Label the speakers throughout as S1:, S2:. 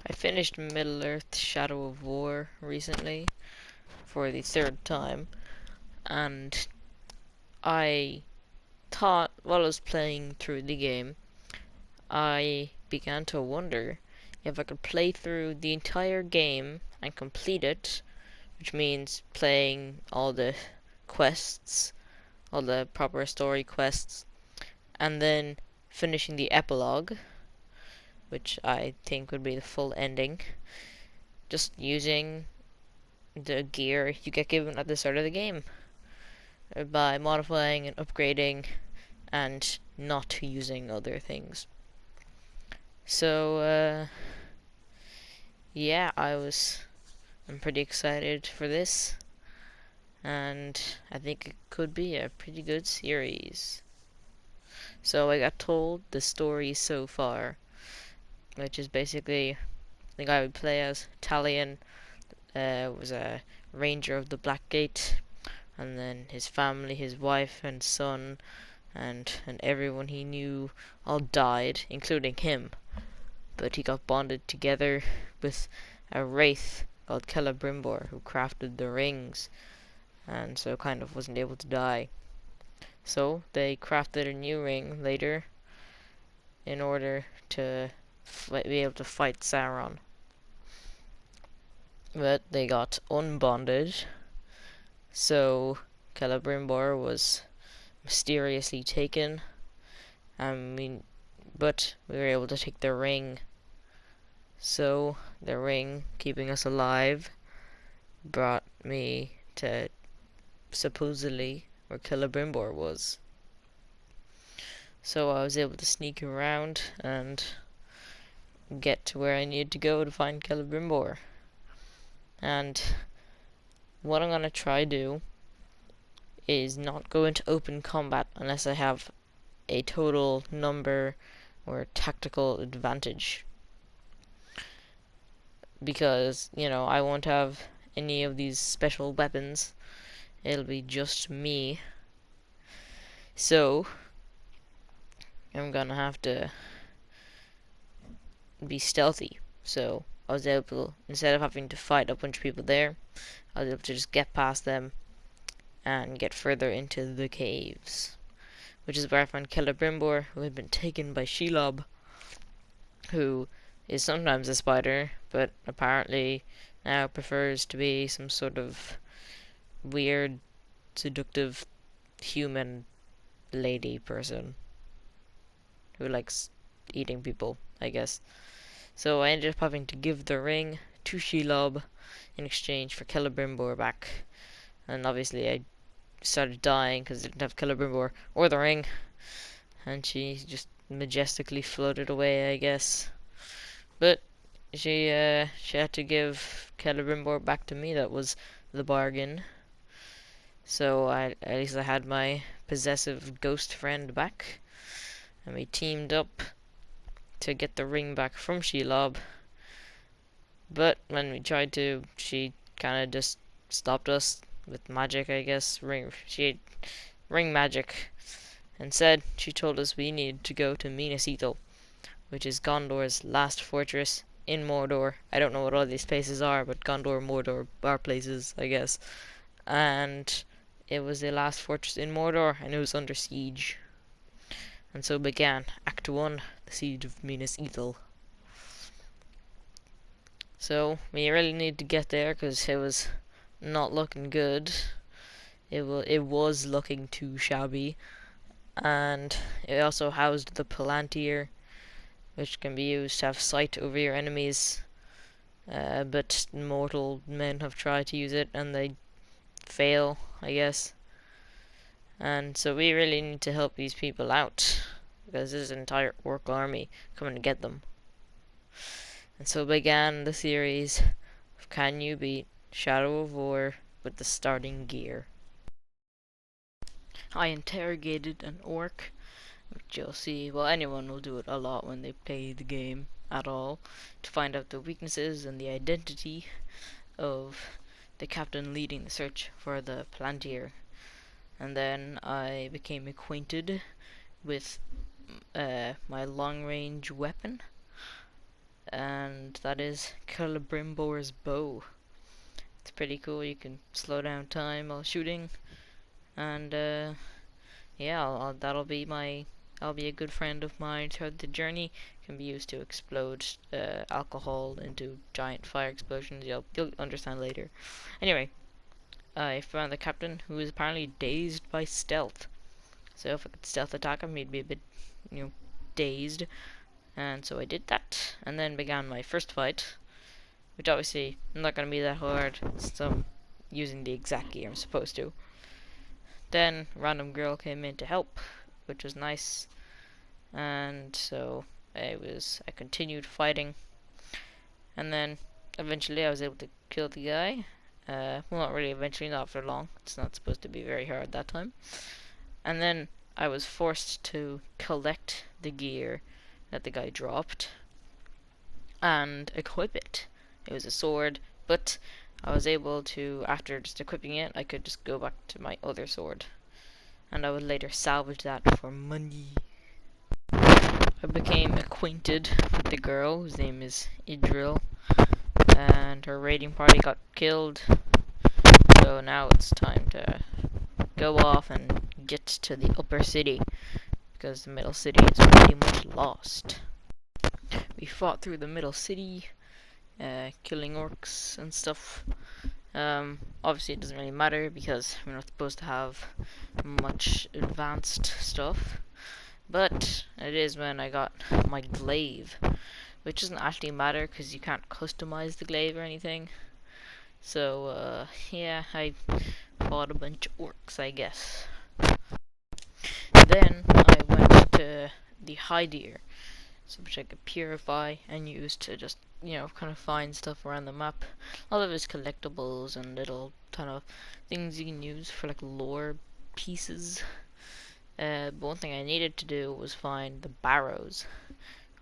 S1: I finished Middle-earth: Shadow of War recently for the third time, and I thought while I was playing through the game, I began to wonder if I could play through the entire game and complete it, which means playing all the quests, all the proper story quests, and then finishing the epilogue, which I think would be the full ending, just using the gear you get given at the start of the game by modifying and upgrading and not using other things. So, yeah, I'm pretty excited for this, and I think it could be a pretty good series. So I got told the story so far, which is basically the guy we play as, Talion, was a ranger of the Blackgate, and then his family, his wife and son, and everyone he knew all died, including him. But he got bonded together with a wraith called Celebrimbor, who crafted the rings, and so kind of wasn't able to die. So they crafted a new ring later in order to be able to fight Sauron. But they got unbonded, so Celebrimbor was mysteriously taken. But we were able to take the ring. So the ring, keeping us alive, brought me to supposedly where Celebrimbor was. So I was able to sneak around and get to where I needed to go to find Celebrimbor. And what I'm gonna try do is not go into open combat unless I have a total number or tactical advantage, because I won't have any of these special weapons. It'll be just me, so I'm gonna have to be stealthy. So I was able, instead of having to fight a bunch of people there, I was able to just get past them and get further into the caves, which is where I found Celebrimbor, who had been taken by Shelob, who is sometimes a spider, but apparently now prefers to be some sort of weird, seductive human lady person who likes eating people, I guess. So I ended up having to give the ring to Shelob in exchange for Celebrimbor back. And obviously I started dying because I didn't have Celebrimbor or the ring. And she just majestically floated away, I guess. But she had to give Celebrimbor back to me. That was the bargain. So at least I had my possessive ghost friend back, and we teamed up to get the ring back from Shelob. But when we tried to, she kind of just stopped us with magic, I guess. She ring magic, and said she told us we needed to go to Minas Ithil, which is Gondor's last fortress in Mordor. I don't know what all these places are, but Gondor and Mordor are places, I guess. And it was the last fortress in Mordor, and it was under siege. And so began Act 1, the Siege of Minas Ithil. So we really need to get there because it was not looking good. It was looking too shabby, and it also housed the Palantir, which can be used to have sight over your enemies. But mortal men have tried to use it and they fail, I guess. And so we really need to help these people out, because there's an entire orc army coming to get them. And so began the series of Can You Beat Shadow of War with the starting gear. I interrogated an orc, which you'll see, well, anyone will do it a lot when they play the game at all, to find out the weaknesses and the identity of the captain leading the search for the Palantir. And then I became acquainted with my long-range weapon, and fight. That is Celebrimbor's bow. It's pretty cool. You can slow down time while shooting, and yeah, that'll be my. I'll be a good friend of mine throughout the journey. Can be used to explode alcohol into giant fire explosions. You'll understand later. Anyway, I found the captain, who was apparently dazed by stealth. So if I could stealth attack him, he'd be a bit, dazed. And so I did that, and then began my first fight, which obviously not going to be that hard, since I'm using the exact gear I'm supposed to. Then a random girl came in to help, which was nice, and so I continued fighting, and then eventually I was able to kill the guy. Well, not really eventually, not for long. It's not supposed to be very hard that time. And then I was forced to collect the gear that the guy dropped and equip it. It was a sword, but I was able to, after just equipping it, I could just go back to my other sword, and I would later salvage that for money. I became acquainted with the girl, whose name is Idril, and her raiding party got killed, so now it's time to go off and get to the upper city, because the middle city is pretty much lost. We fought through the middle city, killing orcs and stuff. Obviously it doesn't really matter because we're not supposed to have much advanced stuff, but it is when I got my glaive, which doesn't actually matter because you can't customize the glaive or anything. So yeah, I fought a bunch of orcs, I guess. Then I went to the Hydir, so which I could purify and use to just, kind of find stuff around the map. A lot of it's collectibles and little kind of things you can use for like lore pieces. But one thing I needed to do was find the Barrows.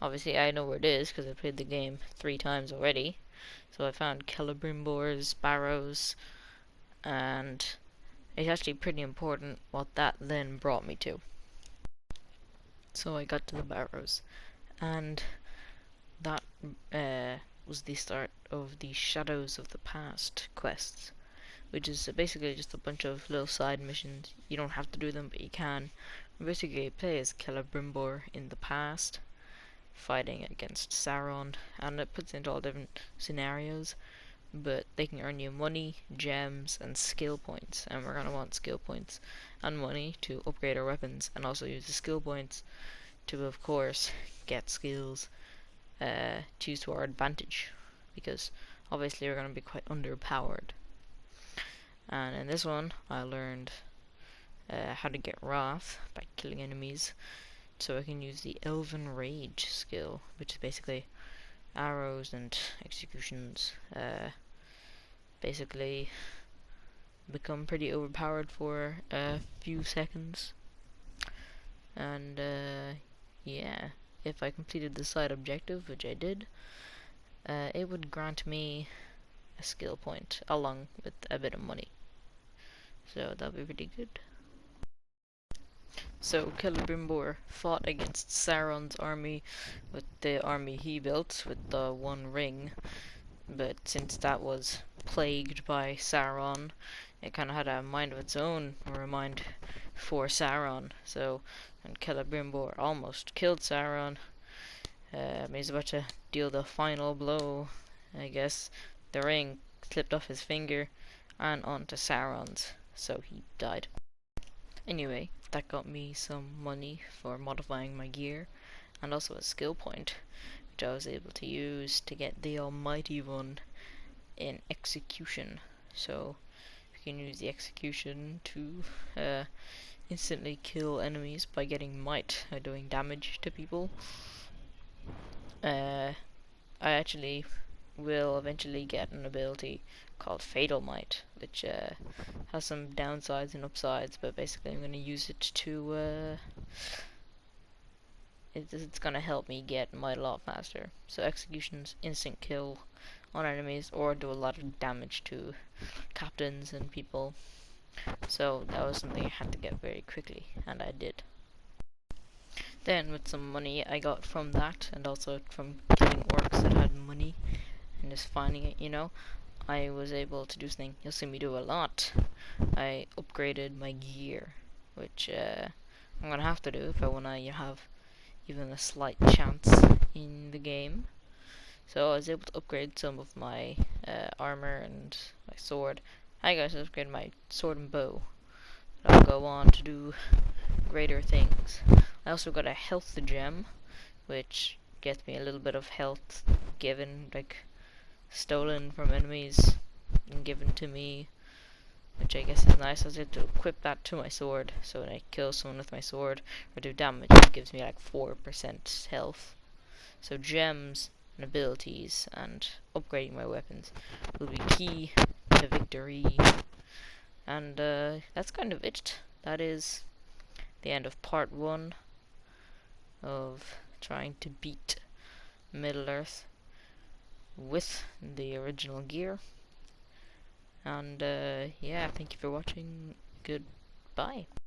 S1: Obviously I know where it is because I played the game 3 times already. So I found Celebrimbor's Barrows, and it's actually pretty important what that then brought me to. So I got to the Barrows, and that was the start of the Shadows of the Past quests, which is basically just a bunch of little side missions. You don't have to do them, but you can. Basically, you play as Celebrimbor in the past, fighting against Sauron, and it puts into all different scenarios, but they can earn you money, gems, and skill points, and we're gonna want skill points and money to upgrade our weapons, and also use the skill points to, of course, get skills choose to our advantage, because obviously we're going to be quite underpowered. And in this one I learned how to get wrath by killing enemies, so I can use the Elven Rage skill, which is basically arrows and executions. Basically become pretty overpowered for a few seconds, and yeah, if I completed the side objective, which I did, it would grant me a skill point along with a bit of money, so that'd be pretty good. So Celebrimbor fought against Sauron's army with the army he built with the One Ring, but since that was plagued by Sauron, it kind of had a mind of its own, or a mind for Sauron. So when Celebrimbor almost killed Sauron, he's about to deal the final blow, I guess. The ring slipped off his finger and onto Sauron's, so he died. Anyway, that got me some money for modifying my gear, and also a skill point, which I was able to use to get the almighty one in execution. So you can use the execution to instantly kill enemies by getting might, doing damage to people. I actually will eventually get an ability called Fatal Might, which has some downsides and upsides, but basically I'm going to use it to it's going to help me get might a lot faster. So execution's instant kill on enemies, or do a lot of damage to captains and people. So that was something I had to get very quickly, and I did. Then with some money I got from that, and also from killing orcs that had money, is finding it, you know. I was able to do something you'll see me do a lot. I upgraded my gear, which I'm gonna have to do if I wanna have even a slight chance in the game. So I was able to upgrade some of my armor and my sword. I guys upgraded my sword and bow. I'll go on to do greater things. I also got a health gem, which gets me a little bit of health given, like stolen from enemies and given to me, which I guess is nice. I was able to equip that to my sword, so when I kill someone with my sword or do damage, it gives me like 4% health. So gems and abilities and upgrading my weapons will be key to victory. And that's kind of it. That is the end of part 1 of trying to beat Middle Earth with the original gear. And yeah, thank you for watching. Goodbye.